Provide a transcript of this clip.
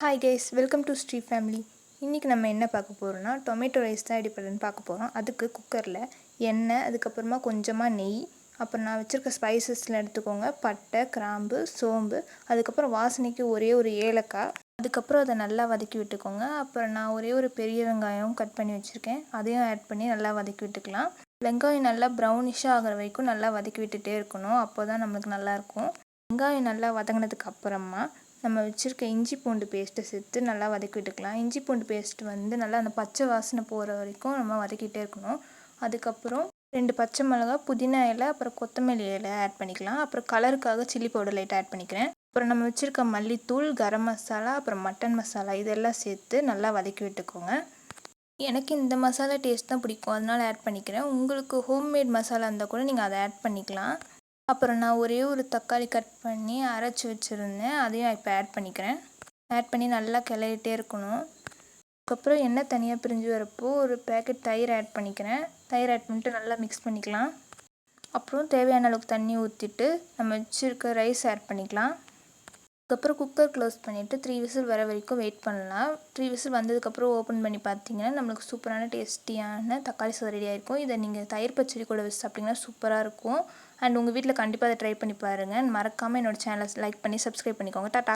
Hi guys, welcome to Shri family. இன்றைக்கி நம்ம என்ன பார்க்க போகிறோம்னா டொமேட்டோ ரைஸ் தான் எப்படி பண்ணுறதுன்னு பார்க்க போகிறோம். அதுக்கு குக்கரில் எண்ணெய், அதுக்கப்புறமா கொஞ்சமாக நெய், அப்புறம் நான் வச்சுருக்க ஸ்பைசஸ்லாம் எடுத்துக்கோங்க. பட்டை, கிராம்பு, சோம்பு, அதுக்கப்புறம் வாசனைக்கு ஒரே ஒரு ஏலக்காய். அதுக்கப்புறம் அதை நல்லா வதக்கி விட்டுக்கோங்க. அப்புறம் நான் ஒரே ஒரு பெரிய வெங்காயம் கட் பண்ணி வச்சுருக்கேன், அதையும் ஆட் பண்ணி நல்லா வதக்கி விட்டுக்கலாம். வெங்காயம் நல்லா ப்ரௌனிஷாக ஆகிற வரைக்கும் நல்லா வதக்கி விட்டுட்டே இருக்கணும், அப்போ தான் நம்மளுக்கு நல்லாயிருக்கும். வெங்காயம் நல்லா வதங்கினதுக்கு அப்புறமா நம்ம வச்சுருக்க இஞ்சி பூண்டு பேஸ்ட்டை சேர்த்து நல்லா வதக்கி விட்டுக்கலாம். இஞ்சி பூண்டு பேஸ்ட்டு நல்லா அந்த பச்சை வாசனை போகிற வரைக்கும் நம்ம வதக்கிட்டே இருக்கணும். அதுக்கப்புறம் 2 பச்சை மிளகா, புதினா இலை, அப்புறம் கொத்தமல்லி இலை ஆட் பண்ணிக்கலாம். அப்புறம் கலருக்காக சில்லி பவுடர் லைட்டாக ஆட் பண்ணிக்கிறேன். அப்புறம் நம்ம வச்சுருக்க மல்லித்தூள், கரம் மசாலா, அப்புறம் மட்டன் மசாலா இதெல்லாம் சேர்த்து நல்லா வதக்கி விட்டுக்கோங்க. எனக்கு இந்த மசாலா டேஸ்ட் தான் பிடிக்கும், அதனால் ஆட் பண்ணிக்கிறேன். உங்களுக்கு ஹோம்மேட் மசாலா இருந்தால் கூட நீங்கள் அதை ஆட் பண்ணிக்கலாம். அப்புறம் நான் ஒரே ஒரு தக்காளி கட் பண்ணி அரைச்சி வச்சுருந்தேன், அதையும் இப்போ ஆட் பண்ணிக்கிறேன். ஆட் பண்ணி நல்லா கிளறிட்டே இருக்கணும். அதுக்கப்புறம் எண்ணெய் தனியாக பிரிஞ்சு வரப்போ ஒரு பேக்கெட் தயிர் ஆட் பண்ணிக்கிறேன். தயிர் ஆட் பண்ணிட்டு நல்லா மிக்ஸ் பண்ணிக்கலாம். அப்புறம் தேவையான அளவுக்கு தண்ணி ஊற்றிட்டு நம்ம வச்சுருக்க ரைஸ் ஆட் பண்ணிக்கலாம். அதுக்கப்புறம் குக்கர் க்ளோஸ் பண்ணிவிட்டு 3 விசில் வர வரைக்கும் வெயிட் பண்ணலாம். 3 விசில் வந்ததுக்கப்புறம் ஓப்பன் பண்ணி பார்த்தீங்கன்னா நம்மளுக்கு சூப்பரான டேஸ்டியான தக்காளி சாதம் ரெடி ஆகிருக்கும். இதை நீங்கள் தயிர் பச்சடி கூட வச்சு சாப்பிட்டிங்கன்னா சூப்பராக இருக்கும். அண்ட் உங்கள் வீட்டில் கண்டிப்பாக அதை ட்ரை பண்ணி பாருங்கள். மறக்காமல் என்னோடய சேனலை லைக் பண்ணி சப்ஸ்கிரைப் பண்ணிக்கோங்க. டாட்டா.